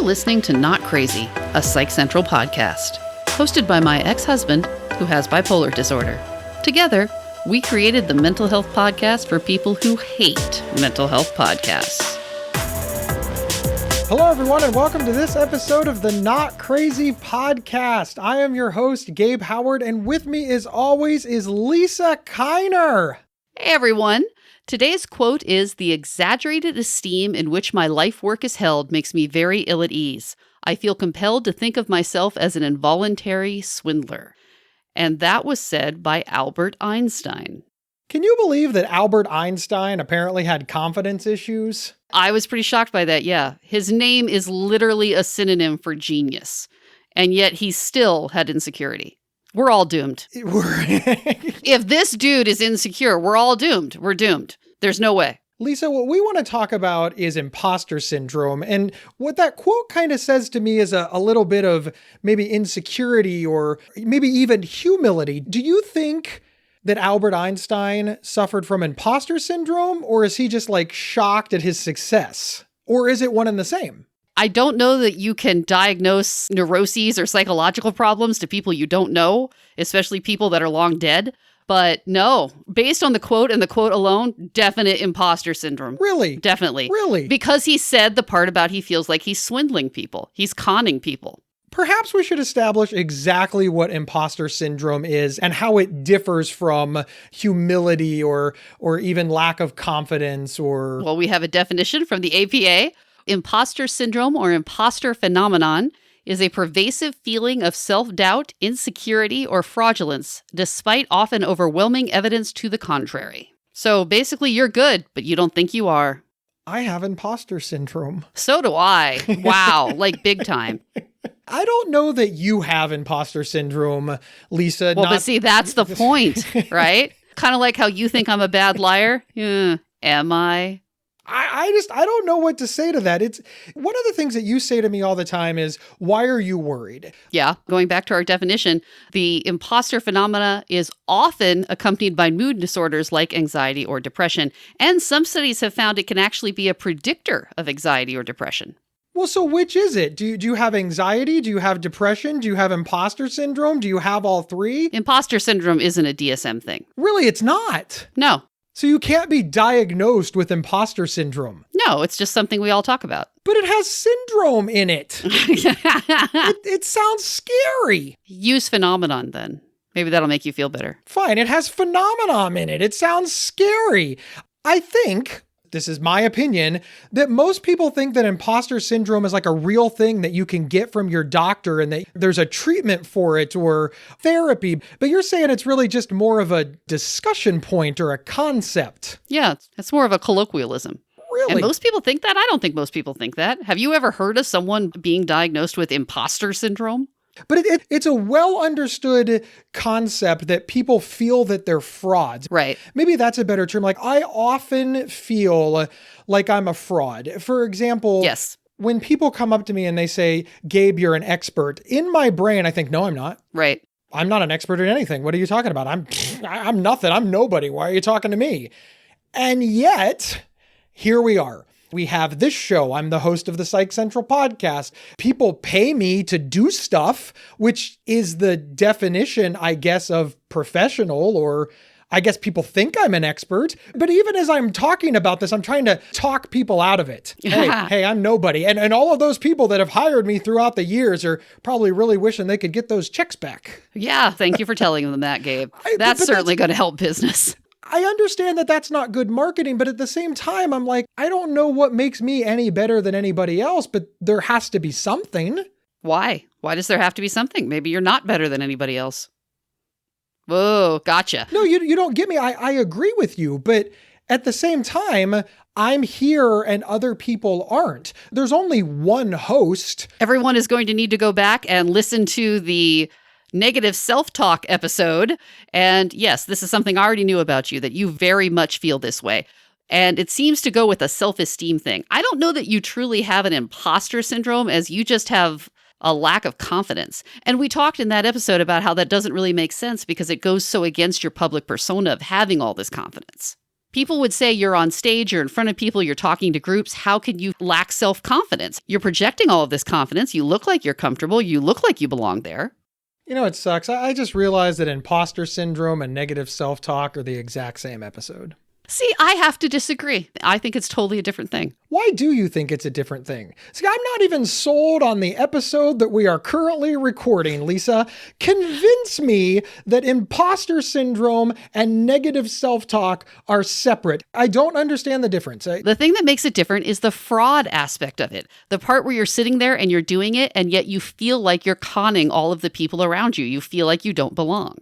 listening to Not Crazy, a Psych Central podcast, hosted by my ex-husband who has bipolar disorder. Together, we created the mental health podcast for people who hate mental health podcasts. Hello, everyone, and welcome to this episode of the Not Crazy Podcast. I am your host, Gabe Howard, and with me, as always, is Lisa Kiner. Hey, everyone. Today's quote is, "The exaggerated esteem in which my life work is held makes me very ill at ease. I feel compelled to think of myself as an involuntary swindler." And that was said by Albert Einstein. Can you believe that Albert Einstein apparently had confidence issues? I was pretty shocked by that, yeah. His name is literally a synonym for genius, and yet he still had insecurity. We're all doomed. If this dude is insecure, we're all doomed. We're doomed. There's no way. Lisa, what we want to talk about is imposter syndrome. And what that quote kind of says to me is a little bit of maybe insecurity or maybe even humility. Do you think that Albert Einstein suffered from imposter syndrome, or is he just like shocked at his success? Or is it one and the same? I don't know that you can diagnose neuroses or psychological problems to people you don't know, especially people that are long dead. But no, based on the quote and the quote alone, definite imposter syndrome. Really? Definitely. Really? Because he said the part about he feels like he's swindling people. He's conning people. Perhaps we should establish exactly what imposter syndrome is and how it differs from humility or even lack of confidence or... Well, we have a definition from the APA. Imposter syndrome or imposter phenomenon is a pervasive feeling of self-doubt, insecurity, or fraudulence, despite often overwhelming evidence to the contrary. So basically, you're good, but you don't think you are. I have imposter syndrome. So do I. Wow, like big time. I don't know that you have imposter syndrome, Lisa. Well, but see, that's the point, right? Kind of like how you think I'm a bad liar. Am I? I don't know what to say to that. It's one of the things that you say to me all the time is, why are you worried? Yeah. Going back to our definition, the imposter phenomena is often accompanied by mood disorders like anxiety or depression. And some studies have found it can actually be a predictor of anxiety or depression. Well, so which is it? Do you have anxiety? Do you have depression? Do you have imposter syndrome? Do you have all three? Imposter syndrome isn't a DSM thing. Really, it's not. No. So you can't be diagnosed with imposter syndrome. No, it's just something we all talk about. But it has syndrome in it. It sounds scary. Use phenomenon then. Maybe that'll make you feel better. Fine, it has phenomenon in it. It sounds scary. I think, this is my opinion, that most people think that imposter syndrome is like a real thing that you can get from your doctor and that there's a treatment for it or therapy. But you're saying it's really just more of a discussion point or a concept. Yeah, it's more of a colloquialism. Really? And most people think that? I don't think most people think that. Have you ever heard of someone being diagnosed with imposter syndrome? But it's a well-understood concept that people feel that they're frauds. Right. Maybe that's a better term. Like, I often feel like I'm a fraud. For example, yes. When people come up to me and they say, Gabe, you're an expert, in my brain, I think, no, I'm not. Right. I'm not an expert at anything. What are you talking about? I'm nothing. I'm nobody. Why are you talking to me? And yet, here we are. We have this show. I'm the host of the Psych Central Podcast. People pay me to do stuff, which is the definition, I guess, of professional, or I guess people think I'm an expert. But even as I'm talking about this, I'm trying to talk people out of it. Hey, I'm nobody. And all of those people that have hired me throughout the years are probably really wishing they could get those checks back. Yeah, thank you for telling them that, Gabe. That's certainly going to help business. I understand that that's not good marketing, but at the same time, I'm like, I don't know what makes me any better than anybody else, but there has to be something. Why? Why does there have to be something? Maybe you're not better than anybody else. Whoa, gotcha. No, you don't get me. I agree with you, but at the same time, I'm here and other people aren't. There's only one host. Everyone is going to need to go back and listen to the negative self-talk episode. And yes, this is something I already knew about you, that you very much feel this way. And it seems to go with a self-esteem thing. I don't know that you truly have an imposter syndrome, as you just have a lack of confidence. And we talked in that episode about how that doesn't really make sense because it goes so against your public persona of having all this confidence. People would say you're on stage, you're in front of people, you're talking to groups. How can you lack self-confidence? You're projecting all of this confidence. You look like you're comfortable. You look like you belong there. You know, it sucks. I just realized that imposter syndrome and negative self-talk are the exact same episode. See, I have to disagree. I think it's totally a different thing. Why do you think it's a different thing? See, I'm not even sold on the episode that we are currently recording, Lisa. Convince me that imposter syndrome and negative self-talk are separate. I don't understand the difference. The thing that makes it different is the fraud aspect of it. The part where you're sitting there and you're doing it, and yet you feel like you're conning all of the people around you. You feel like you don't belong.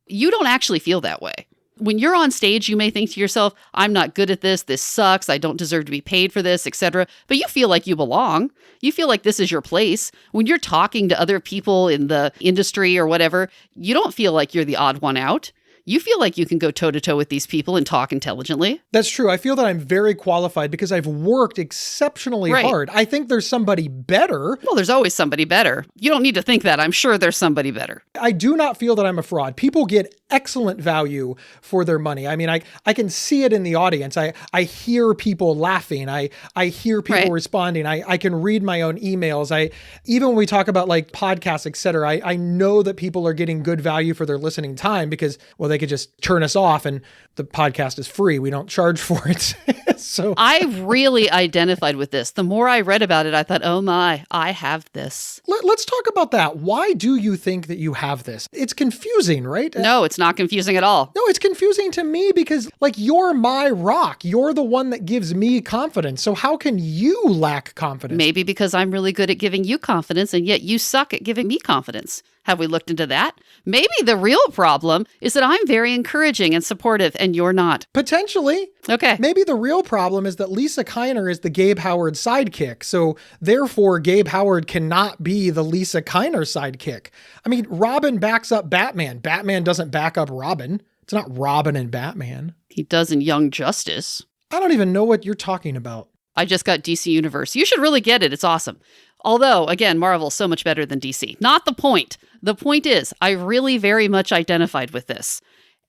You don't actually feel that way. When you're on stage, you may think to yourself, I'm not good at this. This sucks. I don't deserve to be paid for this, etc. But you feel like you belong. You feel like this is your place. When you're talking to other people in the industry or whatever, you don't feel like you're the odd one out. You feel like you can go toe-to-toe with these people and talk intelligently. That's true. I feel that I'm very qualified because I've worked exceptionally hard. I think there's somebody better. Well, there's always somebody better. You don't need to think that. I'm sure there's somebody better. I do not feel that I'm a fraud. People get excellent value for their money. I mean, I can see it in the audience. I hear people laughing. I hear people responding. I can read my own emails. Even when we talk about like podcasts, et cetera, I know that people are getting good value for their listening time because, well, they could just turn us off and the podcast is free. We don't charge for it. So I really identified with this. The more I read about it, I thought, oh my, I have this. Let's talk about that. Why do you think that you have this? It's confusing, right? No, it's not confusing at all. No, it's confusing to me because like you're my rock. You're the one that gives me confidence. So how can you lack confidence? Maybe because I'm really good at giving you confidence and yet you suck at giving me confidence. Have we looked into that? Maybe the real problem is that I'm very encouraging and supportive and you're not. Potentially. Okay. Maybe the real problem is that Lisa Kiner is the Gabe Howard sidekick. So therefore, Gabe Howard cannot be the Lisa Kiner sidekick. I mean, Robin backs up Batman. Batman doesn't back up Robin. It's not Robin and Batman. He does in Young Justice. I don't even know what you're talking about. I just got DC Universe. You should really get it. It's awesome. Although, again, Marvel's so much better than DC. Not the point. The point is, I really very much identified with this.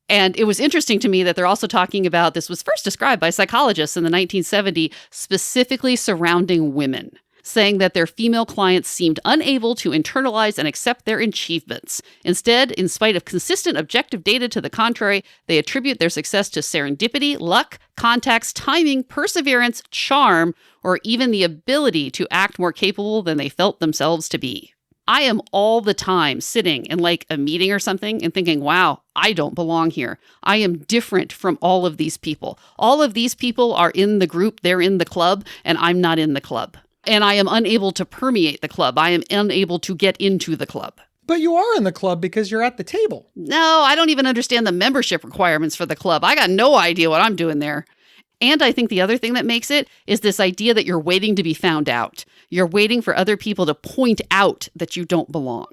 And it was interesting to me that they're also talking about, this was first described by psychologists in the 1970s, specifically surrounding women, saying that their female clients seemed unable to internalize and accept their achievements. Instead, in spite of consistent objective data to the contrary, they attribute their success to serendipity, luck, contacts, timing, perseverance, charm, or even the ability to act more capable than they felt themselves to be. I am all the time sitting in like a meeting or something and thinking, wow, I don't belong here. I am different from all of these people. All of these people are in the group, they're in the club, and I'm not in the club. And I am unable to permeate the club. I am unable to get into the club. But you are in the club because you're at the table. No, I don't even understand the membership requirements for the club. I got no idea what I'm doing there. And I think the other thing that makes it is this idea that you're waiting to be found out. You're waiting for other people to point out that you don't belong.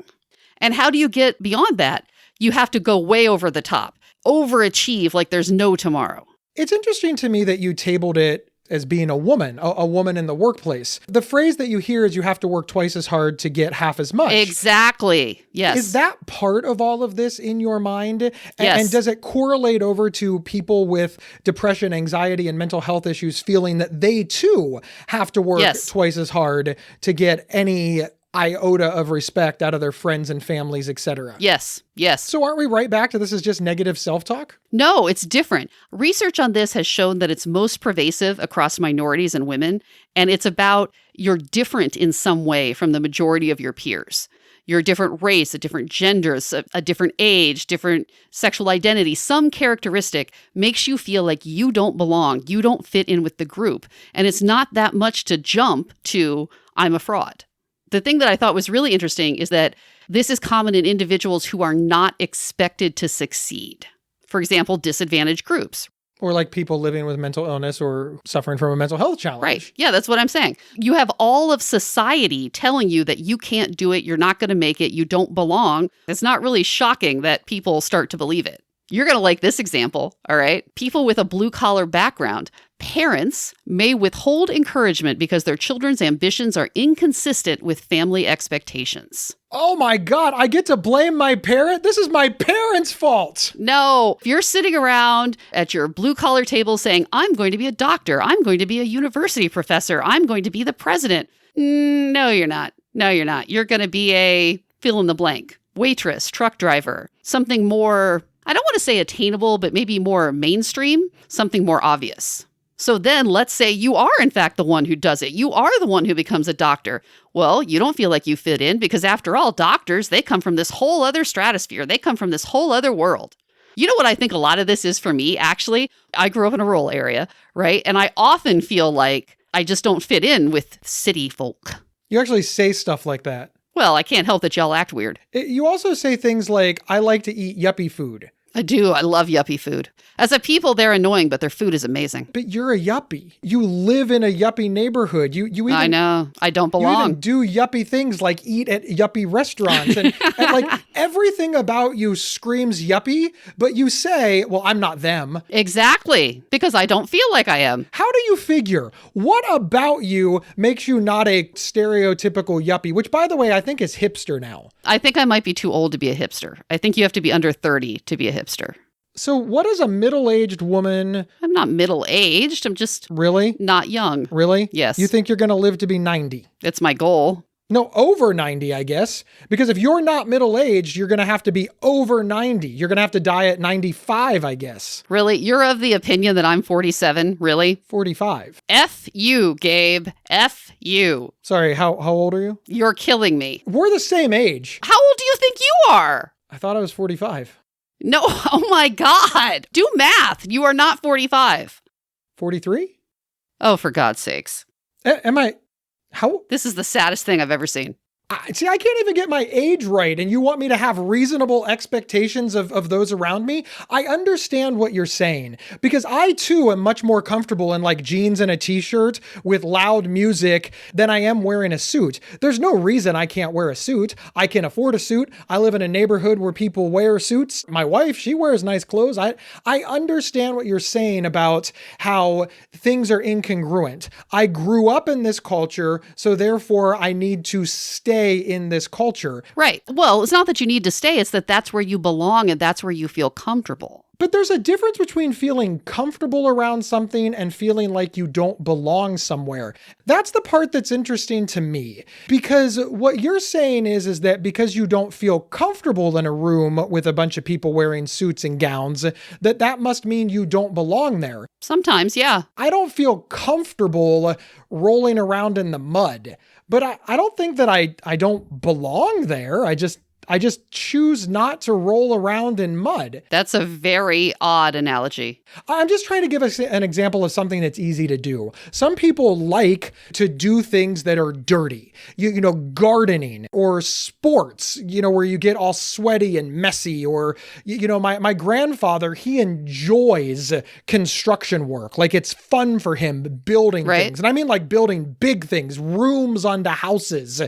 And how do you get beyond that? You have to go way over the top, overachieve like there's no tomorrow. It's interesting to me that you tabled it as being a woman in the workplace. The phrase that you hear is you have to work twice as hard to get half as much. Exactly. Yes. Is that part of all of this in your mind? Yes. And does it correlate over to people with depression, anxiety, and mental health issues feeling that they too have to work twice as hard to get any iota of respect out of their friends and families, etc.? Yes. Yes. So aren't we right back to this is just negative self-talk? No, it's different. Research on this has shown that it's most pervasive across minorities and women, and it's about you're different in some way from the majority of your peers. You're a different race, a different gender, a different age, different sexual identity. Some characteristic makes you feel like you don't belong, you don't fit in with the group, and it's not that much to jump to, I'm a fraud. The thing that I thought was really interesting is that this is common in individuals who are not expected to succeed. For example, disadvantaged groups. Or like people living with mental illness or suffering from a mental health challenge. Right. Yeah, that's what I'm saying. You have all of society telling you that you can't do it, you're not going to make it, you don't belong. It's not really shocking that people start to believe it. You're going to like this example, all right? People with a blue-collar background. Parents may withhold encouragement because their children's ambitions are inconsistent with family expectations. Oh my God, I get to blame my parent? This is my parents' fault. No, if you're sitting around at your blue-collar table saying, I'm going to be a doctor, I'm going to be a university professor, I'm going to be the president. No, you're not. No, you're not. You're going to be a fill in the blank, waitress, truck driver, something more, I don't want to say attainable, but maybe more mainstream, something more obvious. So then let's say you are, in fact, the one who does it. You are the one who becomes a doctor. Well, you don't feel like you fit in because after all, doctors, they come from this whole other stratosphere. They come from this whole other world. You know what I think a lot of this is for me, actually? I grew up in a rural area, right? And I often feel like I just don't fit in with city folk. You actually say stuff like that. Well, I can't help that y'all act weird. You also say things like, I like to eat yuppie food. I do. I love yuppie food. As a people, they're annoying, but their food is amazing. But you're a yuppie. You live in a yuppie neighborhood. You even, I know. I don't belong. You even do yuppie things like eat at yuppie restaurants. And like everything about you screams yuppie, but you say, well, I'm not them. Exactly. Because I don't feel like I am. How do you figure? What about you makes you not a stereotypical yuppie? Which, by the way, I think is hipster now. I think I might be too old to be a hipster. I think you have to be under 30 to be a hipster. So what is a middle-aged woman? I'm not middle-aged. I'm just really not young. Really? Yes. You think you're going to live to be 90? It's my goal. No, over 90, I guess. Because if you're not middle-aged, you're going to have to be over 90. You're going to have to die at 95, I guess. Really? You're of the opinion that I'm 47? Really? 45. F you, Gabe. F you. Sorry, how old are you? You're killing me. We're the same age. How old do you think you are? I thought I was 45. No, oh my God. Do math. You are not 45. 43? Oh, for God's sakes. Am I? How? This is the saddest thing I've ever seen. See, I can't even get my age right, and you want me to have reasonable expectations of those around me? I understand what you're saying, because I, too, am much more comfortable in, like, jeans and a t-shirt with loud music than I am wearing a suit. There's no reason I can't wear a suit. I can afford a suit. I live in a neighborhood where people wear suits. My wife, she wears nice clothes. I understand what you're saying about how things are incongruent. I grew up in this culture, so therefore I need to stay in this culture. Right. Well, it's not that you need to stay. It's that that's where you belong and that's where you feel comfortable. But there's a difference between feeling comfortable around something and feeling like you don't belong somewhere. That's the part that's interesting to me, because what you're saying is that because you don't feel comfortable in a room with a bunch of people wearing suits and gowns, that must mean you don't belong there. Sometimes, yeah. I don't feel comfortable rolling around in the mud, but I don't think that I don't belong there. I just choose not to roll around in mud. That's a very odd analogy. I'm just trying to give us an example of something that's easy to do. Some people like to do things that are dirty, you know, gardening or sports, you know, where you get all sweaty and messy, or, you know, my grandfather, he enjoys construction work. Like, it's fun for him building things. And I mean, like, building big things, rooms onto houses,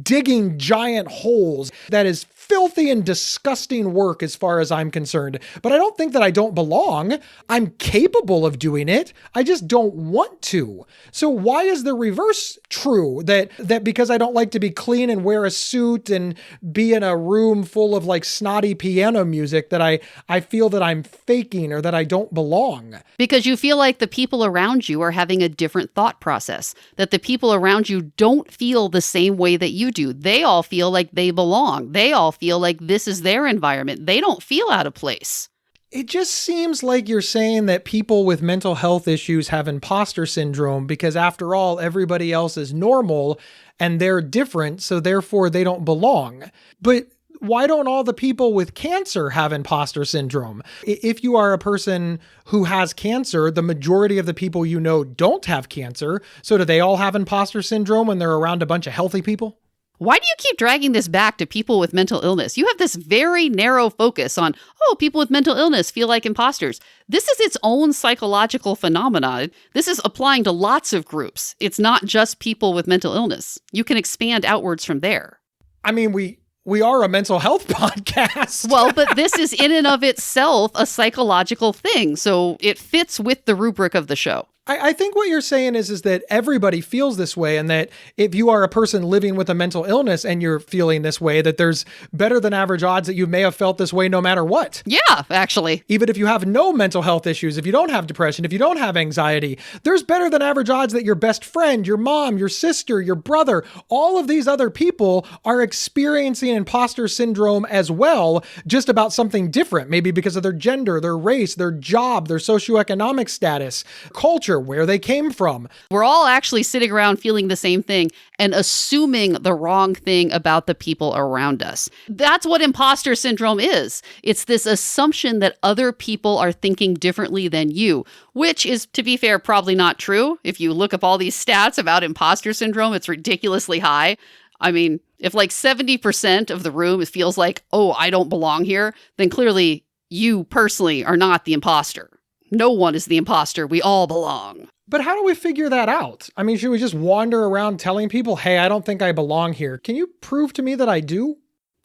digging giant holes. That is filthy and disgusting work as far as I'm concerned. But I don't think that I don't belong. I'm capable of doing it. I just don't want to. So why is the reverse true? That because I don't like to be clean and wear a suit and be in a room full of like snotty piano music that I feel that I'm faking or that I don't belong? Because you feel like the people around you are having a different thought process, that the people around you don't feel the same way that you do. They all feel like they belong. They all feel like this is their environment. They don't feel out of place. It just seems like you're saying that people with mental health issues have imposter syndrome because, after all, everybody else is normal and they're different, so therefore they don't belong. But why don't all the people with cancer have imposter syndrome? If you are a person who has cancer, the majority of the people you know don't have cancer. So do they all have imposter syndrome when they're around a bunch of healthy people? Why do you keep dragging this back to people with mental illness? You have this very narrow focus on, people with mental illness feel like imposters. This is its own psychological phenomenon. This is applying to lots of groups. It's not just people with mental illness. You can expand outwards from there. I mean, we we are a mental health podcast. Well, but this is in and of itself a psychological thing. So it fits with the rubric of the show. I think what you're saying is that everybody feels this way, and that if you are a person living with a mental illness and you're feeling this way, that there's better than average odds that you may have felt this way no matter what. Yeah, actually. Even if you have no mental health issues, if you don't have depression, if you don't have anxiety, there's better than average odds that your best friend, your mom, your sister, your brother, all of these other people are experiencing imposter syndrome as well, just about something different, maybe because of their gender, their race, their job, their socioeconomic status, culture, where they came from. We're all actually sitting around feeling the same thing and assuming the wrong thing about the people around us. That's what imposter syndrome is. It's this assumption that other people are thinking differently than you, which is, to be fair, probably not true. If you look up all these stats about imposter syndrome, it's ridiculously high. I mean, if like 70% of the room feels like, oh, I don't belong here, then clearly you personally are not the imposter. No one is the imposter. We all belong. But how do we figure that out? I mean, should we just wander around telling people, hey, I don't think I belong here? Can you prove to me that I do?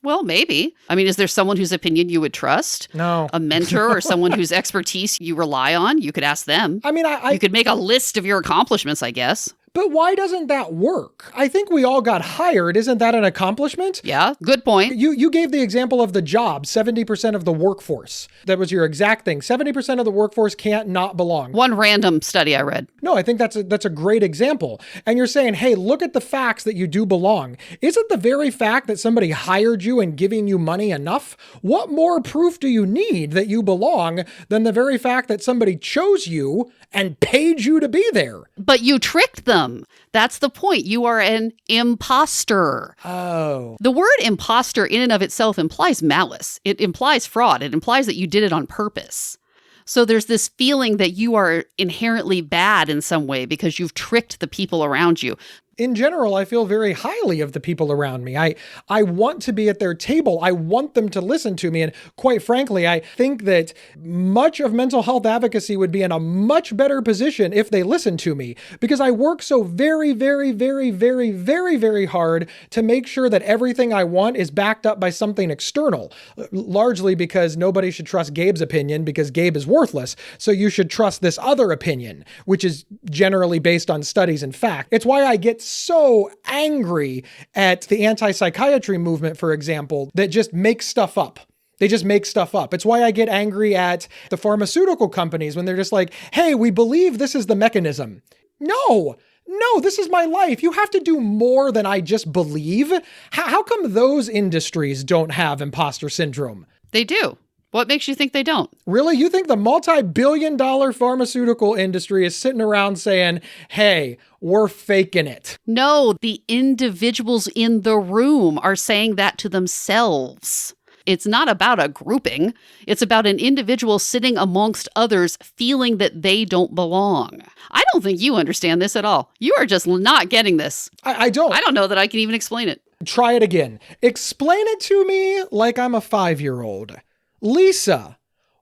Well, maybe. I mean, is there someone whose opinion you would trust? No. A mentor or someone whose expertise you rely on? You could ask them. I mean, you could make a list of your accomplishments, I guess. But why doesn't that work? I think we all got hired. Isn't that an accomplishment? Yeah, good point. You gave the example of the job, 70% of the workforce. That was your exact thing. 70% of the workforce can't not belong. One random study I read. No, I think that's a great example. And you're saying, hey, look at the facts that you do belong. Isn't the very fact that somebody hired you and giving you money enough? What more proof do you need that you belong than the very fact that somebody chose you and paid you to be there? But you tricked them. That's the point. You are an imposter. Oh. The word imposter in and of itself implies malice. It implies fraud. It implies that you did it on purpose. So there's this feeling that you are inherently bad in some way because you've tricked the people around you. In general, I feel very highly of the people around me. I want to be at their table. I want them to listen to me. And quite frankly, I think that much of mental health advocacy would be in a much better position if they listened to me, because I work so very, very, very, very, very, very hard to make sure that everything I want is backed up by something external, largely because nobody should trust Gabe's opinion because Gabe is worthless. So you should trust this other opinion, which is generally based on studies and fact. It's why I get so angry at the anti-psychiatry movement, for example, that just makes stuff up. They just make stuff up. It's why I get angry at the pharmaceutical companies when they're just like, hey, we believe this is the mechanism. No, this is my life. You have to do more than I just believe. How come those industries don't have imposter syndrome? They do. What makes you think they don't? Really? You think the multi-billion-dollar pharmaceutical industry is sitting around saying, hey, we're faking it? No, the individuals in the room are saying that to themselves. It's not about a grouping. It's about an individual sitting amongst others feeling that they don't belong. I don't think you understand this at all. You are just not getting this. I don't. I don't know that I can even explain it. Try it again. Explain it to me like I'm a 5-year-old. Lisa,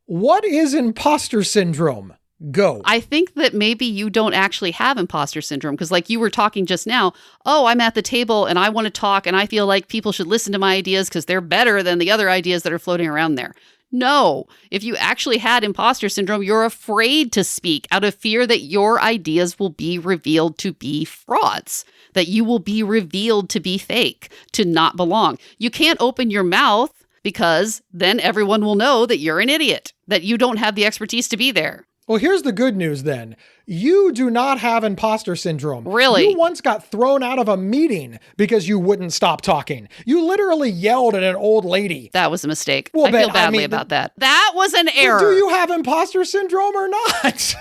what is imposter syndrome? Go. I think that maybe you don't actually have imposter syndrome because like you were talking just now, oh, I'm at the table and I want to talk and I feel like people should listen to my ideas because they're better than the other ideas that are floating around there. No, if you actually had imposter syndrome, you're afraid to speak out of fear that your ideas will be revealed to be frauds, that you will be revealed to be fake, to not belong. You can't open your mouth because then everyone will know that you're an idiot, that you don't have the expertise to be there. Well, here's the good news then. You do not have imposter syndrome. Really? You once got thrown out of a meeting because you wouldn't stop talking. You literally yelled at an old lady. That was a mistake. Well, I feel badly about that. That was an error. Do you have imposter syndrome or not?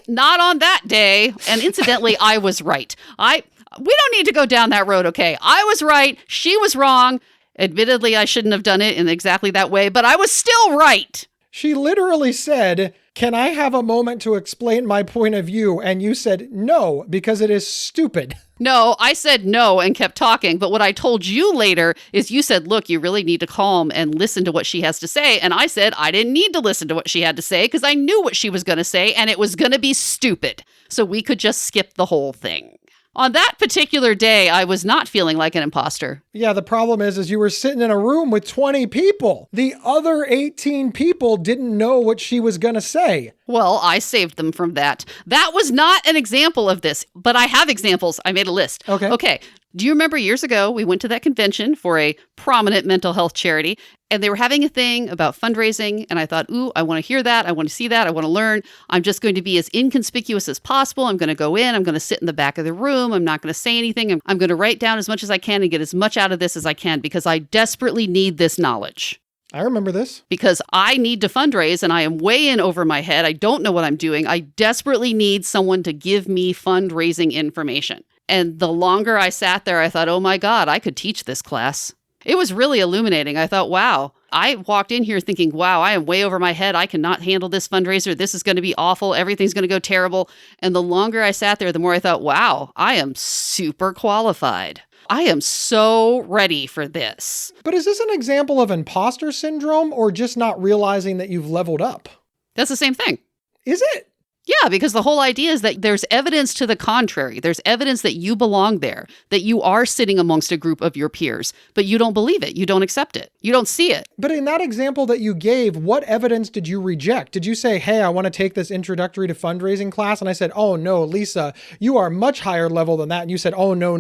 Not on that day. And incidentally, I was right. We don't need to go down that road, okay? I was right. She was wrong. Admittedly, I shouldn't have done it in exactly that way, but I was still right. She literally said, can I have a moment to explain my point of view? And you said no, because it is stupid. No, I said no and kept talking. But what I told you later is you said, look, you really need to calm and listen to what she has to say. And I said I didn't need to listen to what she had to say because I knew what she was going to say and it was going to be stupid. So we could just skip the whole thing. On that particular day, I was not feeling like an imposter. Yeah, the problem is you were sitting in a room with 20 people. The other 18 people didn't know what she was going to say. Well, I saved them from that. That was not an example of this, but I have examples. I made a list. Okay. Do you remember years ago, we went to that convention for a prominent mental health charity, and they were having a thing about fundraising, and I thought, ooh, I want to hear that. I want to see that. I want to learn. I'm just going to be as inconspicuous as possible. I'm going to go in. I'm going to sit in the back of the room. I'm not going to say anything. I'm going to write down as much as I can and get as much out of this as I can because I desperately need this knowledge. I remember this. Because I need to fundraise and I am way in over my head. I don't know what I'm doing. I desperately need someone to give me fundraising information. And the longer I sat there, I thought, oh my God, I could teach this class. It was really illuminating. I thought, wow, I walked in here thinking, wow, I am way over my head. I cannot handle this fundraiser. This is going to be awful. Everything's going to go terrible. And the longer I sat there, the more I thought, wow, I am super qualified. I am so ready for this. But is this an example of imposter syndrome or just not realizing that you've leveled up? That's the same thing. Is it? Yeah, because the whole idea is that there's evidence to the contrary. There's evidence that you belong there, that you are sitting amongst a group of your peers, but you don't believe it. You don't accept it. You don't see it. But in that example that you gave, what evidence did you reject? Did you say, hey, I want to take this introductory to fundraising class? And I said, oh, no, Lisa, you are much higher level than that. And you said, oh, no,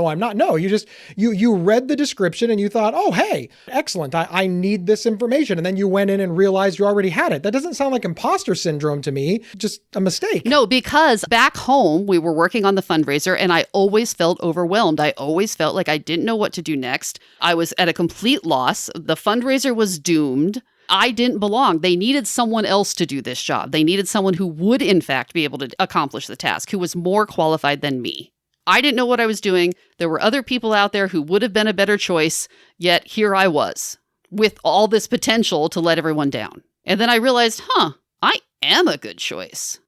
I'm not. No, you read the description and you thought, oh, hey, excellent. I need this information. And then you went in and realized you already had it. That doesn't sound like imposter syndrome to me. Just a mistake. No, because back home, we were working on the fundraiser and I always felt overwhelmed. I always felt like I didn't know what to do next. I was at a complete loss. The fundraiser was doomed. I didn't belong. They needed someone else to do this job. They needed someone who would, in fact, be able to accomplish the task, who was more qualified than me. I didn't know what I was doing. There were other people out there who would have been a better choice, yet here I was, with all this potential to let everyone down. And then I realized, I am a good choice.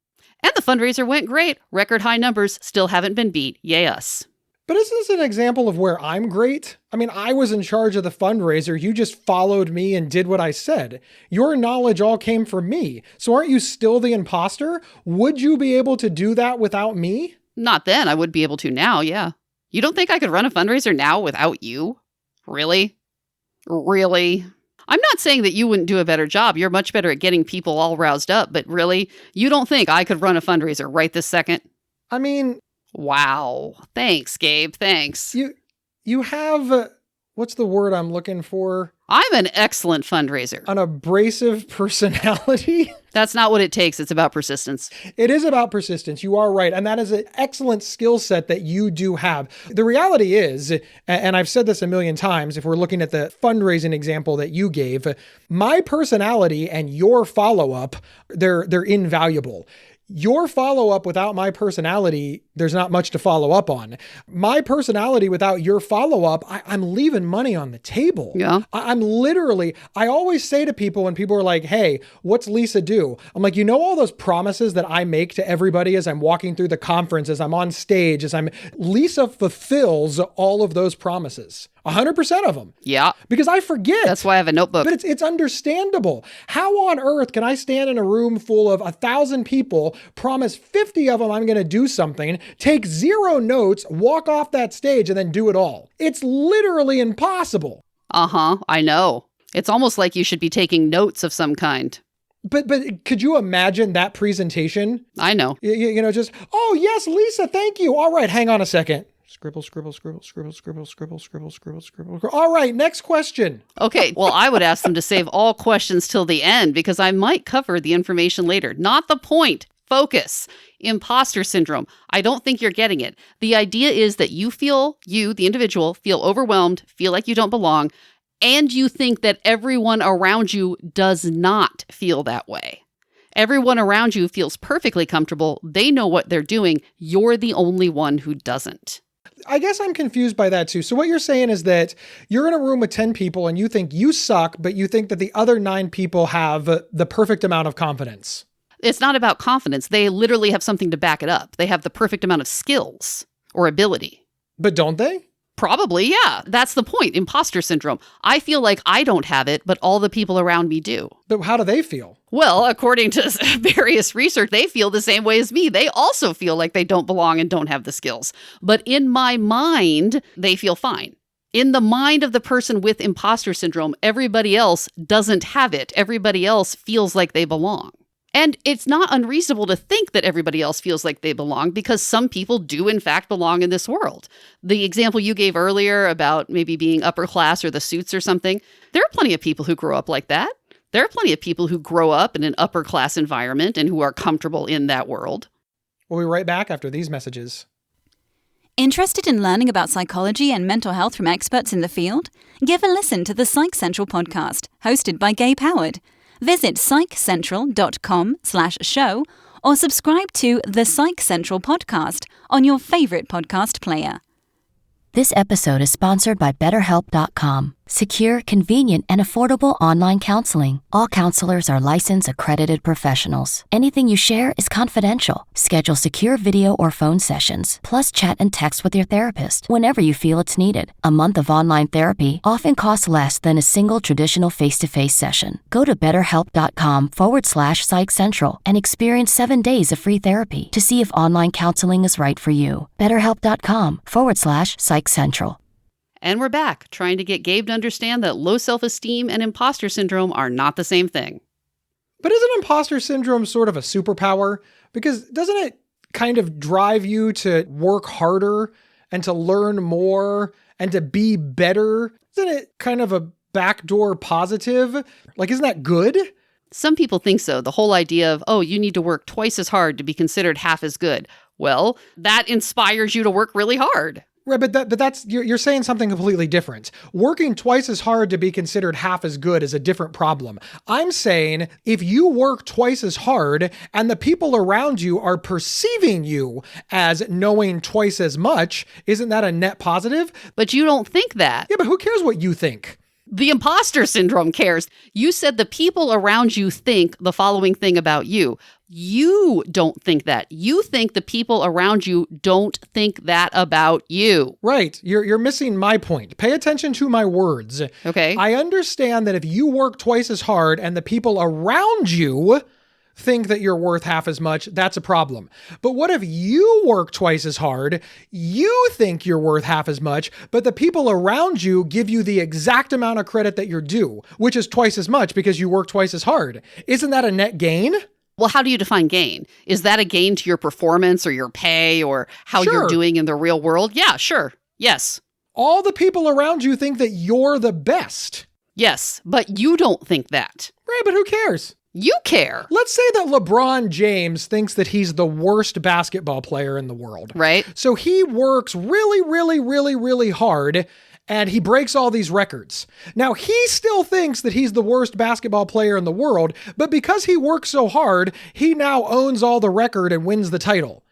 And the fundraiser went great. Record high numbers still haven't been beat. Yay us. But isn't this an example of where I'm great? I mean, I was in charge of the fundraiser. You just followed me and did what I said. Your knowledge all came from me. So aren't you still the imposter? Would you be able to do that without me? Not then. I would be able to now, yeah. You don't think I could run a fundraiser now without you? Really? Really? I'm not saying that you wouldn't do a better job. You're much better at getting people all roused up, but really, you don't think I could run a fundraiser right this second? I mean... Wow. Thanks, Gabe. Thanks. You have, what's the word I'm looking for? I'm an excellent fundraiser. An abrasive personality? That's not what it takes. It's about persistence. It is about persistence. You are right. And that is an excellent skill set that you do have. The reality is, and I've said this a million times, if we're looking at the fundraising example that you gave, my personality and your follow-up, they're invaluable. Your follow-up without my personality, there's not much to follow up on. My personality without your follow-up, I'm leaving money on the table. Yeah. I always say to people when people are like, hey, what's Lisa do? I'm like, all those promises that I make to everybody as I'm walking through the conference, as I'm on stage, Lisa fulfills all of those promises. 100% of them. Yeah. Because I forget. That's why I have a notebook. But it's understandable. How on earth can I stand in a room full of 1,000 people, promise 50 of them I'm going to do something, take 0 notes, walk off that stage, and then do it all? It's literally impossible. I know. It's almost like you should be taking notes of some kind. But could you imagine that presentation? I know. Just, oh, yes, Lisa, thank you. All right, hang on a second. Scribble. All right, next question. Okay, well, I would ask them to save all questions till the end because I might cover the information later. Not the point. Focus. Imposter syndrome. I don't think you're getting it. The idea is that you, the individual, feel overwhelmed, feel like you don't belong, and you think that everyone around you does not feel that way. Everyone around you feels perfectly comfortable. They know what they're doing. You're the only one who doesn't. I guess I'm confused by that too. So what you're saying is that you're in a room with 10 people and you think you suck, but you think that the other 9 people have the perfect amount of confidence. It's not about confidence. They literally have something to back it up. They have the perfect amount of skills or ability. But don't they? Probably, yeah. That's the point. Imposter syndrome. I feel like I don't have it, but all the people around me do. But how do they feel? Well, according to various research, they feel the same way as me. They also feel like they don't belong and don't have the skills. But in my mind, they feel fine. In the mind of the person with imposter syndrome, everybody else doesn't have it. Everybody else feels like they belong. And it's not unreasonable to think that everybody else feels like they belong because some people do, in fact, belong in this world. The example you gave earlier about maybe being upper class or the suits or something, there are plenty of people who grow up like that. There are plenty of people who grow up in an upper class environment and who are comfortable in that world. We'll be right back after these messages. Interested in learning about psychology and mental health from experts in the field? Give a listen to the Psych Central Podcast, hosted by Gabe Howard. Visit psychcentral.com/show or subscribe to the Psych Central Podcast on your favorite podcast player. This episode is sponsored by BetterHelp.com. Secure, convenient, and affordable online counseling. All counselors are licensed, accredited professionals. Anything you share is confidential. Schedule secure video or phone sessions, plus chat and text with your therapist whenever you feel it's needed. A month of online therapy often costs less than a single traditional face-to-face session. Go to BetterHelp.com/Psych Central and experience 7 days of free therapy to see if online counseling is right for you. BetterHelp.com/Psych Central. And we're back, trying to get Gabe to understand that low self-esteem and imposter syndrome are not the same thing. But isn't imposter syndrome sort of a superpower? Because doesn't it kind of drive you to work harder and to learn more and to be better? Isn't it kind of a backdoor positive? Like, isn't that good? Some people think so. The whole idea of, oh, you need to work twice as hard to be considered half as good. Well, that inspires you to work really hard. Right, but that's you're saying something completely different. Working twice as hard to be considered half as good is a different problem. I'm saying if you work twice as hard and the people around you are perceiving you as knowing twice as much, isn't that a net positive? But you don't think that. Yeah, but who cares what you think? The imposter syndrome cares. You said the people around you think the following thing about you. You don't think that. You think the people around you don't think that about you. Right. You're missing my point. Pay attention to my words. Okay. I understand that if you work twice as hard and the people around you think that you're worth half as much, that's a problem. But what if you work twice as hard, you think you're worth half as much, but the people around you give you the exact amount of credit that you're due, which is twice as much because you work twice as hard? Isn't that a net gain? Well, how do you define gain? Is that a gain to your performance or your pay or how you're doing in the real world? Yeah, sure. Yes. All the people around you think that you're the best. Yes, but you don't think that. Right, but who cares? You care. Let's say that LeBron James thinks that he's the worst basketball player in the world. Right. So he works really, really, really, really hard and he breaks all these records. Now, he still thinks that he's the worst basketball player in the world, but because he works so hard, he now owns all the record and wins the title.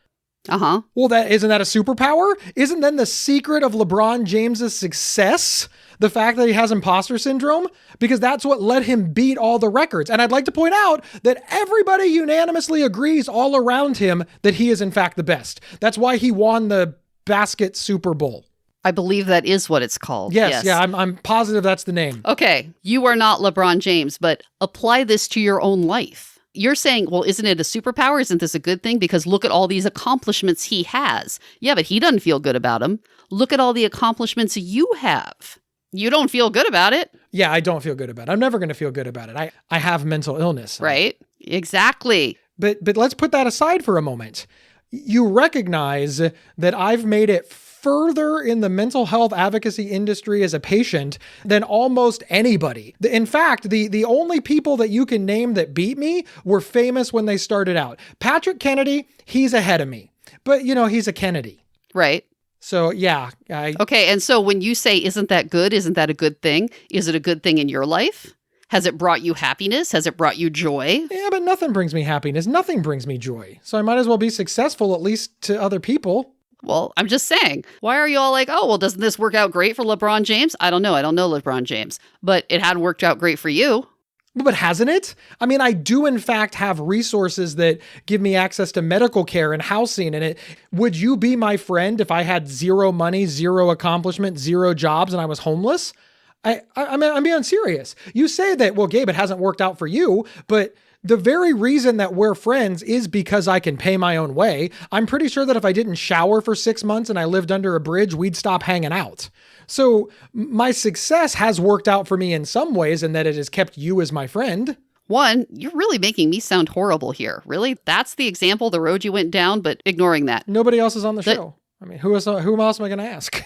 Uh-huh. Well, isn't that a superpower? Isn't then the secret of LeBron James's success the fact that he has imposter syndrome? Because that's what let him beat all the records. And I'd like to point out that everybody unanimously agrees all around him that he is in fact the best. That's why he won the basket Super Bowl. I believe that is what it's called. Yes. Yeah, I'm positive that's the name. Okay, you are not LeBron James, but apply this to your own life. You're saying, well, isn't it a superpower? Isn't this a good thing? Because look at all these accomplishments he has. Yeah, but he doesn't feel good about them. Look at all the accomplishments you have. You don't feel good about it. Yeah, I don't feel good about it. I'm never going to feel good about it. I have mental illness. Right? Exactly. But let's put that aside for a moment. You recognize that I've made it further in the mental health advocacy industry as a patient than almost anybody. In fact, the only people that you can name that beat me were famous when they started out. Patrick Kennedy, he's ahead of me. But, he's a Kennedy. Right. So, yeah. Okay, and so when you say, isn't that good? Isn't that a good thing? Is it a good thing in your life? Has it brought you happiness? Has it brought you joy? Yeah, but nothing brings me happiness. Nothing brings me joy. So I might as well be successful, at least to other people. Well, I'm just saying, why are you all like, oh, well, doesn't this work out great for LeBron James? I don't know. I don't know LeBron James, but it hadn't worked out great for you. But hasn't it? I mean, I do in fact have resources that give me access to medical care and housing. And would you be my friend if I had zero money, zero accomplishment, zero jobs, and I was homeless? I'm being serious. You say that, well, Gabe, it hasn't worked out for you, but the very reason that we're friends is because I can pay my own way. I'm pretty sure that if I didn't shower for 6 months and I lived under a bridge, we'd stop hanging out. So my success has worked out for me in some ways, and that it has kept you as my friend. One, you're really making me sound horrible here. Really? That's the example, the road you went down, but ignoring that. Nobody else is on the show. I mean, who else am I going to ask?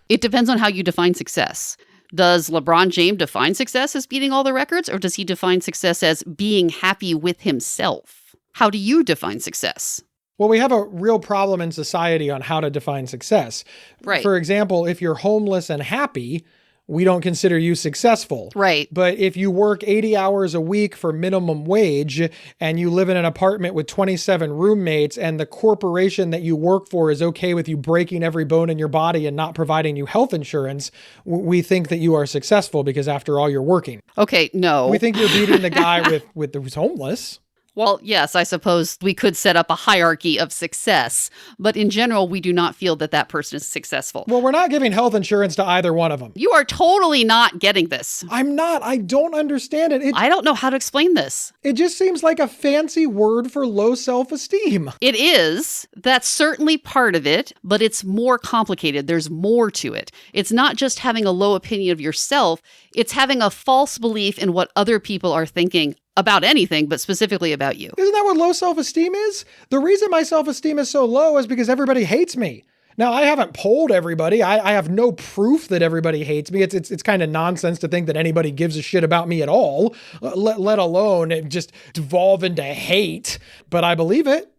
It depends on how you define success. Does LeBron James define success as beating all the records, or does he define success as being happy with himself? How do you define success? Well, we have a real problem in society on how to define success. Right. For example, if you're homeless and happy, we don't consider you successful. Right. But if you work 80 hours a week for minimum wage and you live in an apartment with 27 roommates and the corporation that you work for is okay with you breaking every bone in your body and not providing you health insurance, we think that you are successful because after all, you're working. Okay, no. We think you're beating the guy who's homeless. Well, yes, I suppose we could set up a hierarchy of success, but in general, we do not feel that that person is successful. Well, we're not giving health insurance to either one of them. You are totally not getting this. I'm not. I don't understand it. I don't know how to explain this. It just seems like a fancy word for low self-esteem. It is. That's certainly part of it, but it's more complicated. There's more to it. It's not just having a low opinion of yourself. It's having a false belief in what other people are thinking about anything, but specifically about you. Isn't that what low self-esteem is? The reason my self-esteem is so low is because everybody hates me. Now, I haven't polled everybody. I have no proof that everybody hates me. It's kind of nonsense to think that anybody gives a shit about me at all, let alone it just devolve into hate. But I believe it.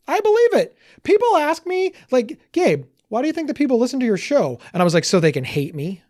I believe it. People ask me, like, Gabe, why do you think that people listen to your show? And I was like, so they can hate me?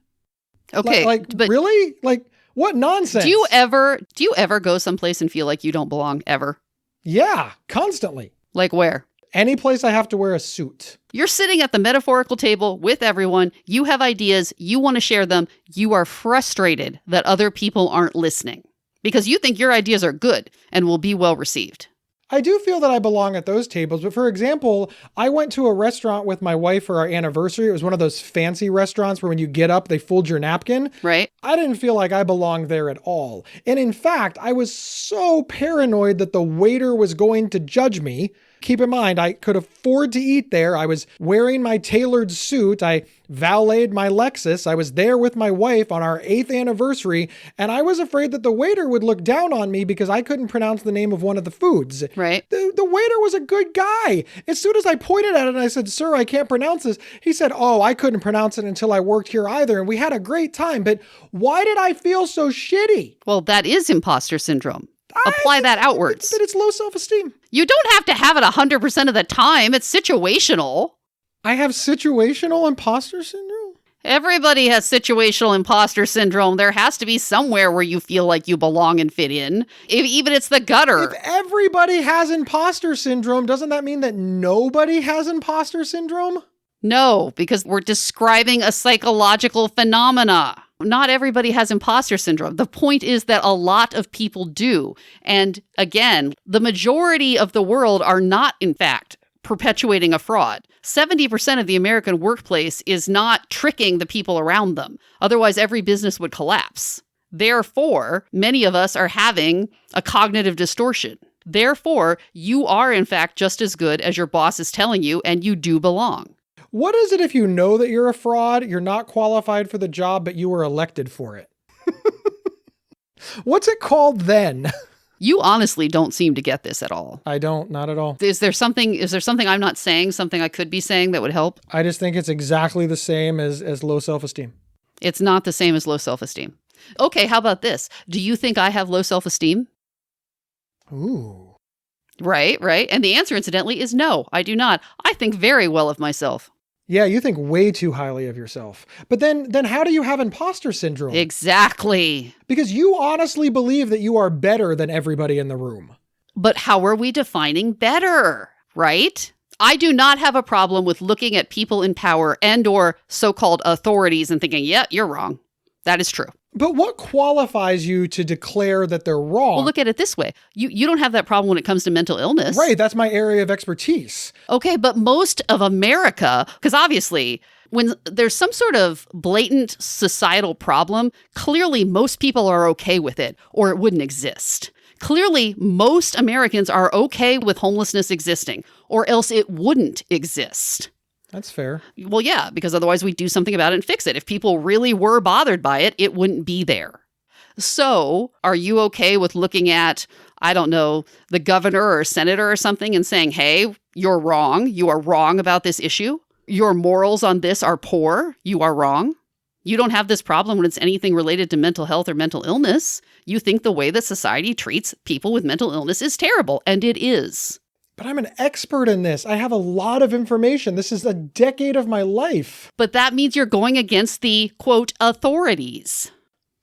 Okay. But really? Like, what nonsense? Do you ever go someplace and feel like you don't belong ever? Yeah, constantly. Like where? Any place I have to wear a suit. You're sitting at the metaphorical table with everyone. You have ideas. You want to share them. You are frustrated that other people aren't listening because you think your ideas are good and will be well received. I do feel that I belong at those tables, but for example, I went to a restaurant with my wife for our anniversary. It was one of those fancy restaurants where when you get up, they fold your napkin. Right. I didn't feel like I belonged there at all. And in fact, I was so paranoid that the waiter was going to judge me. Keep in mind, I could afford to eat there. I was wearing my tailored suit. I valeted my Lexus. I was there with my wife on our 8th anniversary, and I was afraid that the waiter would look down on me because I couldn't pronounce the name of one of the foods. Right. The waiter was a good guy. As soon as I pointed at it and I said, "Sir, I can't pronounce this," he said, "Oh, I couldn't pronounce it until I worked here either." And we had a great time. But why did I feel so shitty? Well, that is imposter syndrome. Apply that outwards. But it's low self-esteem. You don't have to have it 100% of the time. It's situational. I have situational imposter syndrome? Everybody has situational imposter syndrome. There has to be somewhere where you feel like you belong and fit in. Even it's the gutter. If everybody has imposter syndrome, doesn't that mean that nobody has imposter syndrome? No, because we're describing a psychological phenomena. Not everybody has imposter syndrome. The point is that a lot of people do. And again, the majority of the world are not, in fact, perpetuating a fraud. 70% of the American workplace is not tricking the people around them. Otherwise, every business would collapse. Therefore, many of us are having a cognitive distortion. Therefore, you are, in fact, just as good as your boss is telling you, and you do belong. What is it if you know that you're a fraud, you're not qualified for the job, but you were elected for it? What's it called then? You honestly don't seem to get this at all. I don't, not at all. Is there something I'm not saying, something I could be saying that would help? I just think it's exactly the same as low self-esteem. It's not the same as low self-esteem. Okay, how about this? Do you think I have low self-esteem? Ooh. Right. And the answer, incidentally, is no, I do not. I think very well of myself. Yeah, you think way too highly of yourself. But then how do you have imposter syndrome? Exactly. Because you honestly believe that you are better than everybody in the room. But how are we defining better, right? I do not have a problem with looking at people in power and or so-called authorities and thinking, yeah, you're wrong. That is true. But what qualifies you to declare that they're wrong? Well, look at it this way. You don't have that problem when it comes to mental illness. Right. That's my area of expertise. Okay, but most of America, because obviously when there's some sort of blatant societal problem, clearly most people are okay with it or it wouldn't exist. Clearly, most Americans are okay with homelessness existing or else it wouldn't exist. That's fair. Well, yeah, because otherwise we'd do something about it and fix it. If people really were bothered by it, it wouldn't be there. So are you okay with looking at, I don't know, the governor or senator or something and saying, hey, you're wrong. You are wrong about this issue. Your morals on this are poor. You are wrong. You don't have this problem when it's anything related to mental health or mental illness. You think the way that society treats people with mental illness is terrible, and it is. But I'm an expert in this. I have a lot of information. This is a decade of my life. But that means you're going against the, quote, authorities.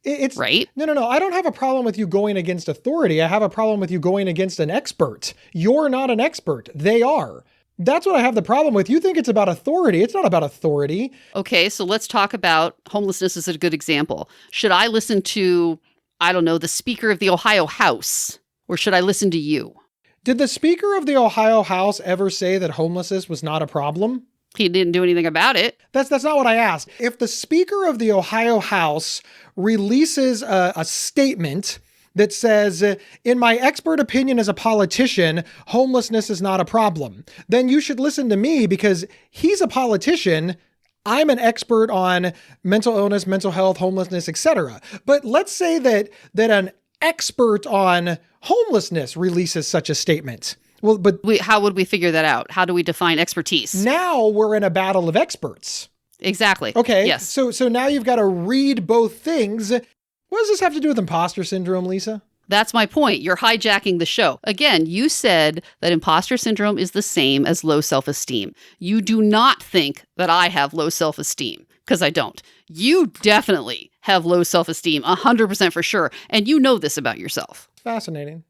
It's right. No. I don't have a problem with you going against authority. I have a problem with you going against an expert. You're not an expert. They are. That's what I have the problem with. You think it's about authority. It's not about authority. Okay, so let's talk about homelessness as a good example. Should I listen to, I don't know, the Speaker of the Ohio House, or should I listen to you? Did the Speaker of the Ohio House ever say that homelessness was not a problem? He didn't do anything about it. That's not what I asked. If the Speaker of the Ohio House releases a statement that says, in my expert opinion as a politician, homelessness is not a problem, then you should listen to me because he's a politician. I'm an expert on mental illness, mental health, homelessness, etc. But let's say that an expert on homelessness releases such a statement. Well, but how would we figure that out? How do we define expertise? Now we're in a battle of experts. Exactly. Okay. Yes. So now you've got to read both things. What does this have to do with imposter syndrome, Lisa? That's my point. You're hijacking the show. Again, you said that imposter syndrome is the same as low self-esteem. You do not think that I have low self-esteem, because I don't. You definitely have low self-esteem, 100% for sure. And you know this about yourself. Fascinating.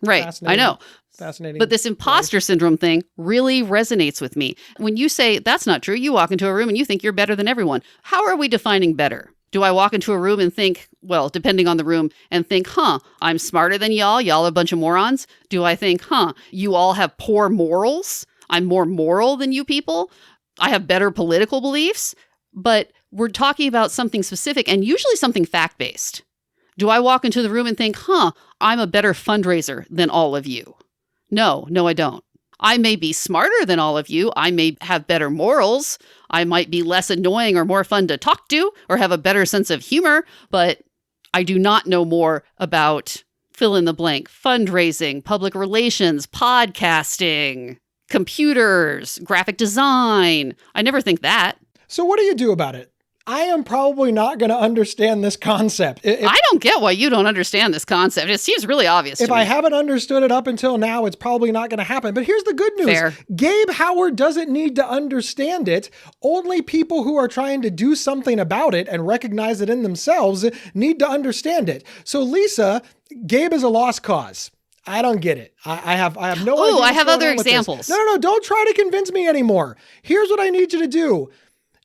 Right. Fascinating. I know. Fascinating. But this imposter syndrome thing really resonates with me. When you say that's not true, you walk into a room and you think you're better than everyone. How are we defining better? Do I walk into a room and think, well, depending on the room, and think, I'm smarter than y'all. Y'all are a bunch of morons. Do I think, you all have poor morals? I'm more moral than you people. I have better political beliefs. But we're talking about something specific and usually something fact-based. Do I walk into the room and think, I'm a better fundraiser than all of you? No, I don't. I may be smarter than all of you. I may have better morals. I might be less annoying or more fun to talk to or have a better sense of humor, but I do not know more about fill in the blank, fundraising, public relations, podcasting, computers, graphic design. I never think that. So what do you do about it? I am probably not going to understand this concept. I don't get why you don't understand this concept. It seems really obvious to me. If I haven't understood it up until now, it's probably not going to happen. But here's the good news. Fair. Gabe Howard doesn't need to understand it. Only people who are trying to do something about it and recognize it in themselves need to understand it. So Lisa, Gabe is a lost cause. I don't get it. I have no idea. Oh, I have other examples. No. Don't try to convince me anymore. Here's what I need you to do.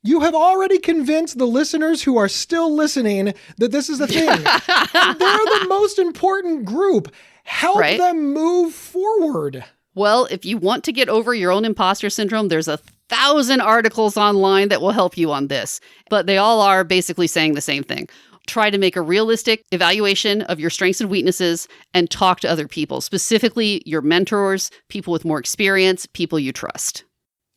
You have already convinced the listeners who are still listening that this is the thing. They're the most important group. Help them move forward. Well, if you want to get over your own imposter syndrome, there's 1,000 articles online that will help you on this. But they all are basically saying the same thing. Try to make a realistic evaluation of your strengths and weaknesses and talk to other people, specifically your mentors, people with more experience, people you trust.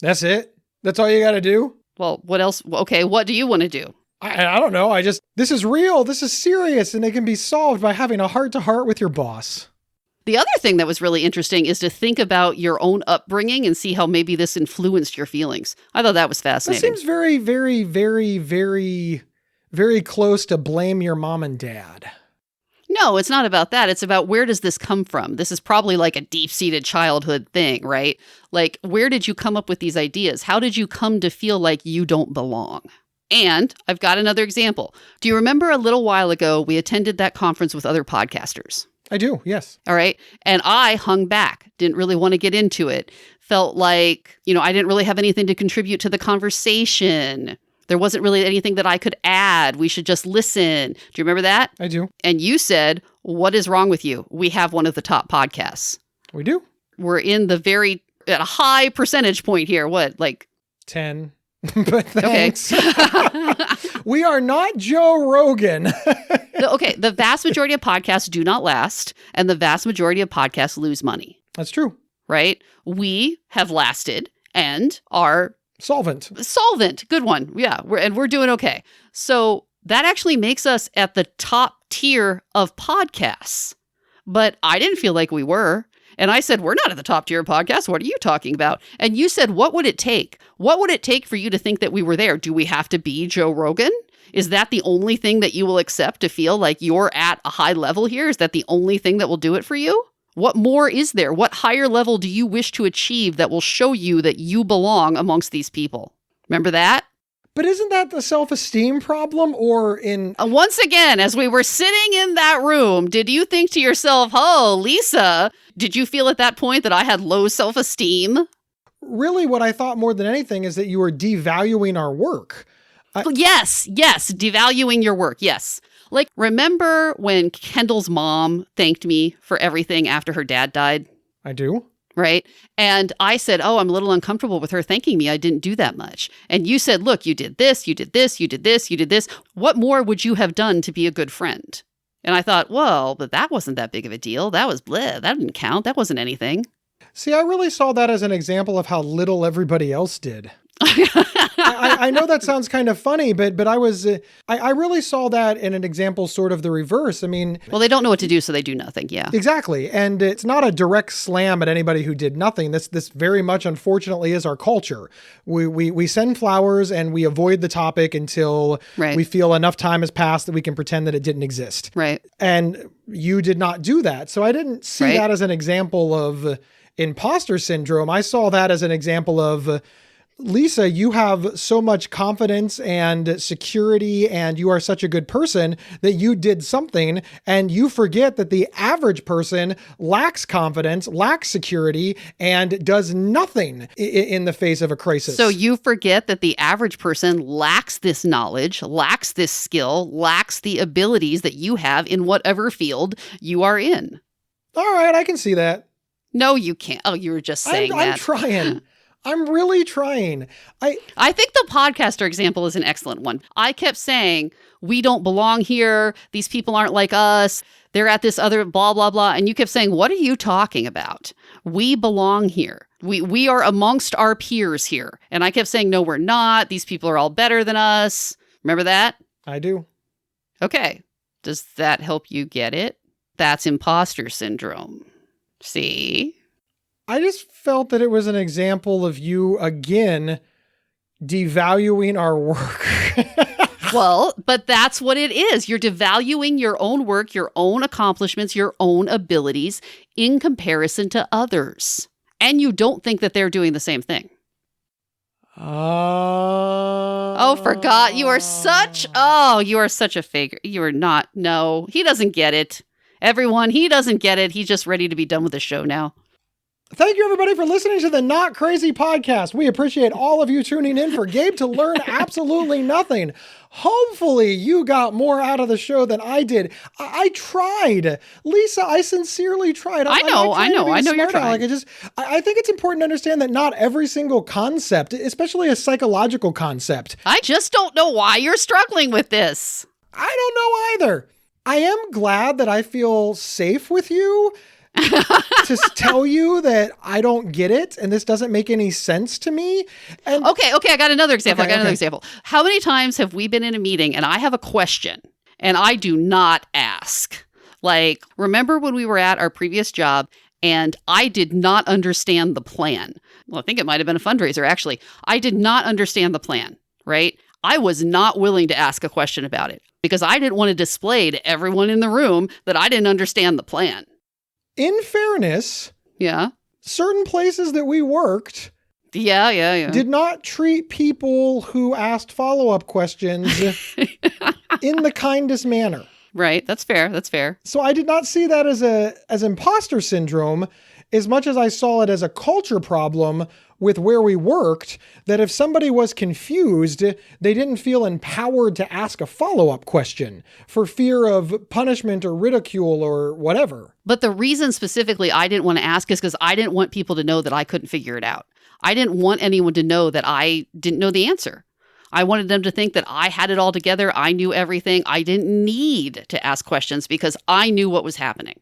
That's it? That's all you got to do? Well, what else? Okay, what do you want to do? I don't know. This is real. This is serious, and it can be solved by having a heart-to-heart with your boss. The other thing that was really interesting is to think about your own upbringing and see how maybe this influenced your feelings. I thought that was fascinating. That seems very, very, very, very, very close to blame your mom and dad. No, it's not about that. It's about where does this come from? This is probably like a deep-seated childhood thing, right? Like, where did you come up with these ideas? How did you come to feel like you don't belong? And I've got another example. Do you remember a little while ago, we attended that conference with other podcasters? I do, yes. All right. And I hung back, didn't really want to get into it. Felt like, I didn't really have anything to contribute to the conversation. There wasn't really anything that I could add. We should just listen. Do you remember that? I do. And you said, what is wrong with you? We have one of the top podcasts. We do. We're in the at a high percentage point here. What, like 10? But thanks. Okay. We are not Joe Rogan. Okay. The vast majority of podcasts do not last, and the vast majority of podcasts lose money. That's true. Right? We have lasted and are solvent. Good one. Yeah. We're doing okay. So that actually makes us at the top tier of podcasts. But I didn't feel like we were. And I said, we're not at the top tier of podcasts. What are you talking about? And you said, what would it take? What would it take for you to think that we were there? Do we have to be Joe Rogan? Is that the only thing that you will accept to feel like you're at a high level here? Is that the only thing that will do it for you? What more is there? What higher level do you wish to achieve that will show you that you belong amongst these people? Remember that? But isn't that the self-esteem problem or in... Once again, as we were sitting in that room, did you think to yourself, oh, Lisa, did you feel at that point that I had low self-esteem? Really, what I thought more than anything is that you were devaluing our work. Yes, devaluing your work, yes. Like, remember when Kendall's mom thanked me for everything after her dad died? I do. Right? And I said, oh, I'm a little uncomfortable with her thanking me. I didn't do that much. And you said, look, you did this, you did this, you did this, you did this. What more would you have done to be a good friend? And I thought, well, but that wasn't that big of a deal. That was bleh. That didn't count. That wasn't anything. See, I really saw that as an example of how little everybody else did. I know that sounds kind of funny, but I really saw that in an example sort of the reverse. I mean... Well, they don't know what to do, so they do nothing, yeah. Exactly. And it's not a direct slam at anybody who did nothing. This very much, unfortunately, is our culture. We send flowers and we avoid the topic until we feel enough time has passed that we can pretend that it didn't exist. Right. And you did not do that. So I didn't see that as an example of imposter syndrome. I saw that as an example of... Lisa, you have so much confidence and security, and you are such a good person that you did something, and you forget that the average person lacks confidence, lacks security, and does nothing in the face of a crisis. So you forget that the average person lacks this knowledge, lacks this skill, lacks the abilities that you have in whatever field you are in. All right, I can see that. No, you can't. Oh, you were just saying that. I'm trying. I'm really trying. I think the podcaster example is an excellent one. I kept saying, we don't belong here. These people aren't like us. They're at this other blah, blah, blah. And you kept saying, what are you talking about? We belong here. We are amongst our peers here. And I kept saying, no, we're not. These people are all better than us. Remember that? I do. Okay. Does that help you get it? That's imposter syndrome. See? I just felt that it was an example of you, again, devaluing our work. Well, but that's what it is. You're devaluing your own work, your own accomplishments, your own abilities in comparison to others. And you don't think that they're doing the same thing. Oh, forgot. You are such a fake. You are not. No, he doesn't get it. Everyone, he doesn't get it. He's just ready to be done with the show now. Thank you, everybody, for listening to the Not Crazy podcast. We appreciate all of you tuning in for Gabe to learn absolutely nothing. Hopefully, you got more out of the show than I did. I tried. Lisa, I sincerely tried. I know you're trying. I think it's important to understand that not every single concept, especially a psychological concept. I just don't know why you're struggling with this. I don't know either. I am glad that I feel safe with you. To tell you that I don't get it and this doesn't make any sense to me. And Okay, I got another example. Example. How many times have we been in a meeting and I have a question and I do not ask? Like, remember when we were at our previous job and I did not understand the plan? Well, I think it might have been a fundraiser, actually. I did not understand the plan, right? I was not willing to ask a question about it because I didn't want to display to everyone in the room that I didn't understand the plan. In fairness, certain places that we worked did not treat people who asked follow-up questions in the kindest manner. Right. That's fair. So I did not see that as imposter syndrome. as much as I saw it as a culture problem with where we worked, that if somebody was confused, they didn't feel empowered to ask a follow-up question for fear of punishment or ridicule or whatever. But the reason specifically I didn't want to ask is because I didn't want people to know that I couldn't figure it out. I didn't want anyone to know that I didn't know the answer. I wanted them to think that I had it all together. I knew everything. I didn't need to ask questions because I knew what was happening.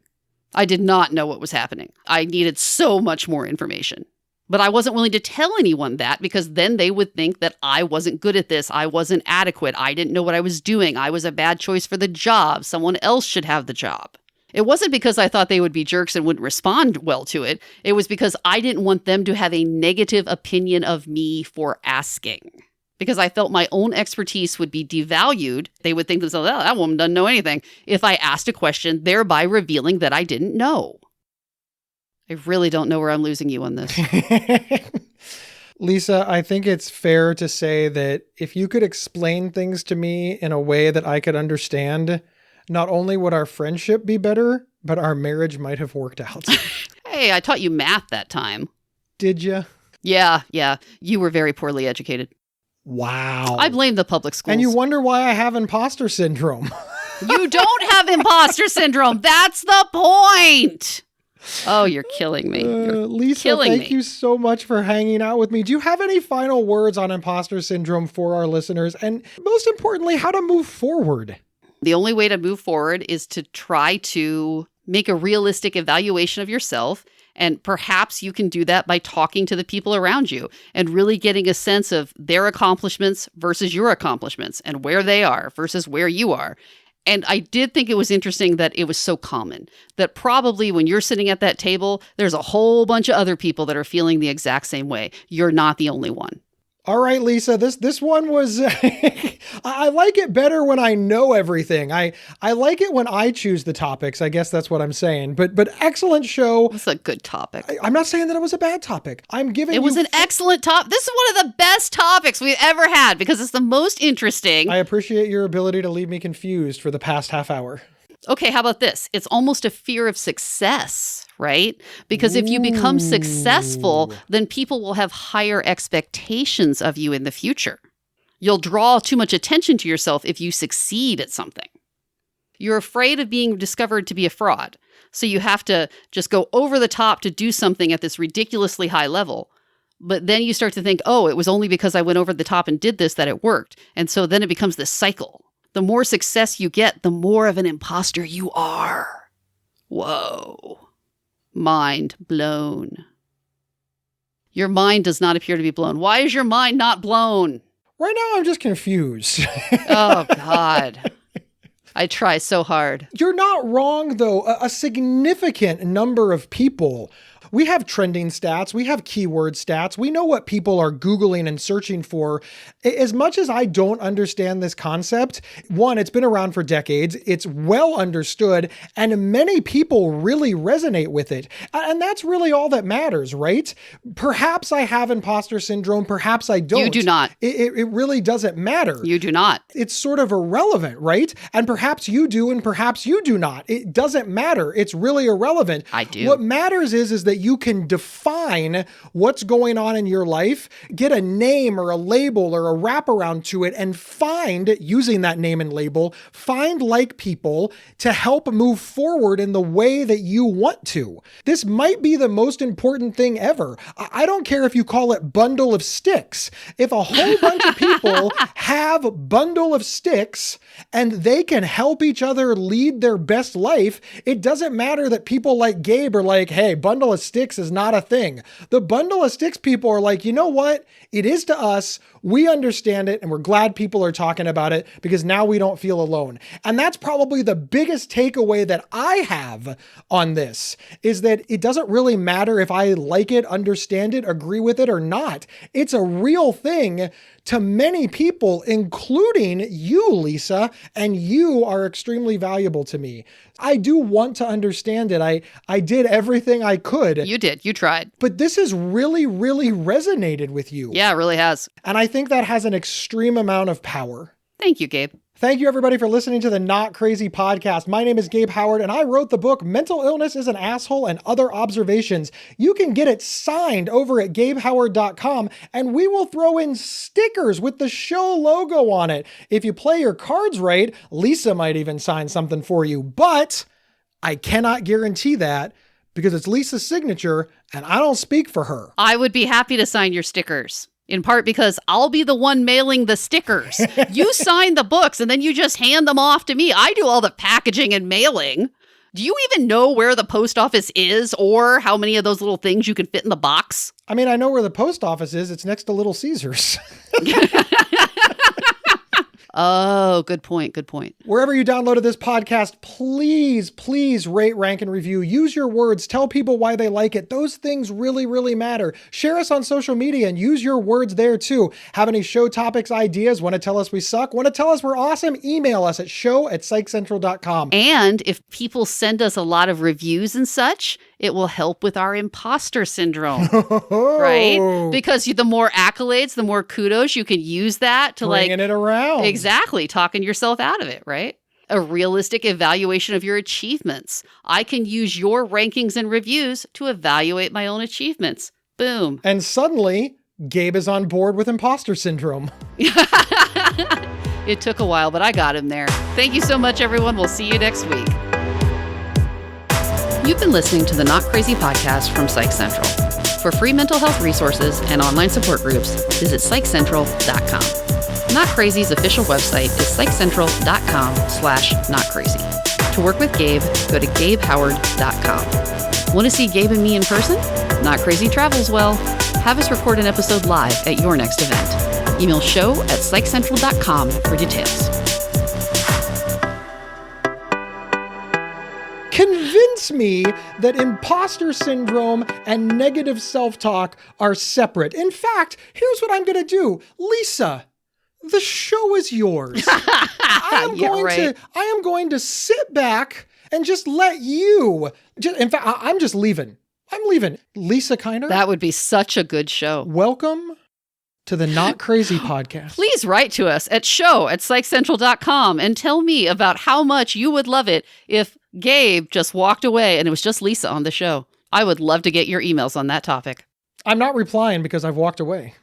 I did not know what was happening. I needed so much more information. But I wasn't willing to tell anyone that because then they would think that I wasn't good at this. I wasn't adequate. I didn't know what I was doing. I was a bad choice for the job. Someone else should have the job. It wasn't because I thought they would be jerks and wouldn't respond well to it. It was because I didn't want them to have a negative opinion of me for asking. Because I felt my own expertise would be devalued. They would think to themselves, oh, that woman doesn't know anything, if I asked a question, thereby revealing that I didn't know. I really don't know where I'm losing you on this. Lisa, I think it's fair to say that if you could explain things to me in a way that I could understand, not only would our friendship be better, but our marriage might have worked out. Hey, I taught you math that time. Did you? Yeah. You were very poorly educated. Wow. I blame the public schools. And you wonder why I have imposter syndrome. You don't have imposter syndrome. That's the point. Oh, you're killing me. Lisa, thank you so much for hanging out with me. Do you have any final words on imposter syndrome for our listeners? And most importantly, how to move forward? The only way to move forward is to try to make a realistic evaluation of yourself. And perhaps you can do that by talking to the people around you and really getting a sense of their accomplishments versus your accomplishments and where they are versus where you are. And I did think it was interesting that it was so common that probably when you're sitting at that table, there's a whole bunch of other people that are feeling the exact same way. You're not the only one. All right, Lisa, this one was, I like it better when I know everything. I like it when I choose the topics. I guess that's what I'm saying. But excellent show. It's a good topic. I'm not saying that it was a bad topic. I'm giving It was an excellent topic. This is one of the best topics we've ever had because it's the most interesting. I appreciate your ability to leave me confused for the past half hour. Okay, how about this? It's almost a fear of success, right? Because if you become successful, then people will have higher expectations of you in the future. You'll draw too much attention to yourself if you succeed at something. You're afraid of being discovered to be a fraud. So you have to just go over the top to do something at this ridiculously high level. But then you start to think, oh, it was only because I went over the top and did this that it worked. And so then it becomes this cycle. The more success you get, the more of an imposter you are. Whoa. Mind blown. Your mind does not appear to be blown. Why is your mind not blown? Right now, I'm just confused. Oh, God. I try so hard. You're not wrong, though. A significant number of people. We have trending stats. We have keyword stats. We know what people are Googling and searching for. As much as I don't understand this concept, one, it's been around for decades. It's well understood, and many people really resonate with it. And that's really all that matters, right? Perhaps I have imposter syndrome. Perhaps I don't. You do not. It really doesn't matter. You do not. It's sort of irrelevant, right? And perhaps you do, and perhaps you do not. It doesn't matter. It's really irrelevant. I do. What matters is that you can define what's going on in your life, get a name or a label or a wraparound to it, and find, using that name and label, find like people to help move forward in the way that you want to. This might be the most important thing ever. I don't care if you call it bundle of sticks. If a whole bunch of people have a bundle of sticks and they can help each other lead their best life, it doesn't matter that people like Gabe are like, hey, bundle of sticks is not a thing. The bundle of sticks people are like, you know what? It is to us. We understand it, and we're glad people are talking about it because now we don't feel alone. And that's probably the biggest takeaway that I have on this, is that it doesn't really matter if I like it, understand it, agree with it or not. It's a real thing to many people, including you, Lisa, and you are extremely valuable to me. I do want to understand it. I did everything I could. You did. You tried. But this has really, really resonated with you. Yeah, it really has. And I think that has an extreme amount of power. Thank you, Gabe. Thank you, everybody, for listening to the Not Crazy podcast. My name is Gabe Howard, and I wrote the book, Mental Illness is an Asshole and Other Observations. You can get it signed over at gabehoward.com, and we will throw in stickers with the show logo on it. If you play your cards right, Lisa might even sign something for you, but I cannot guarantee that because it's Lisa's signature, and I don't speak for her. I would be happy to sign your stickers. In part because I'll be the one mailing the stickers. You sign the books and then you just hand them off to me. I do all the packaging and mailing. Do you even know where the post office is or how many of those little things you can fit in the box? I mean, I know where the post office is. It's next to Little Caesars. Oh, good point. Good point. Wherever you downloaded this podcast, please rate, rank, and review. Use your words. Tell people why they like it. Those things really, really matter. Share us on social media and use your words there too. Have any show topics, ideas? Want to tell us we suck? Want to tell us we're awesome? Email us at show@psychcentral.com. And if people send us a lot of reviews and such, it will help with our imposter syndrome, right? Because the more accolades, the more kudos, you can use that to bringing it around. Exactly. Talking yourself out of it, right? A realistic evaluation of your achievements. I can use your rankings and reviews to evaluate my own achievements. Boom. And suddenly, Gabe is on board with imposter syndrome. It took a while, but I got him there. Thank you so much, everyone. We'll see you next week. You've been listening to the Not Crazy podcast from Psych Central. For free mental health resources and online support groups, visit psychcentral.com. Not Crazy's official website is psychcentral.com/notcrazy. To work with Gabe, go to gabehoward.com. Want to see Gabe and me in person? Not Crazy travels well. Have us record an episode live at your next event. Email show@psychcentral.com for details. Convince me that imposter syndrome and negative self-talk are separate. In fact, here's what I'm going to do. Lisa, the show is yours. I am going to sit back and just let you. In fact, I'm just leaving. I'm leaving. Lisa Kiner. That would be such a good show. Welcome to the Not Crazy podcast. Please write to us at show@psychcentral.com and tell me about how much you would love it if Gabe just walked away and it was just Lisa on the show. I would love to get your emails on that topic. I'm not replying because I've walked away.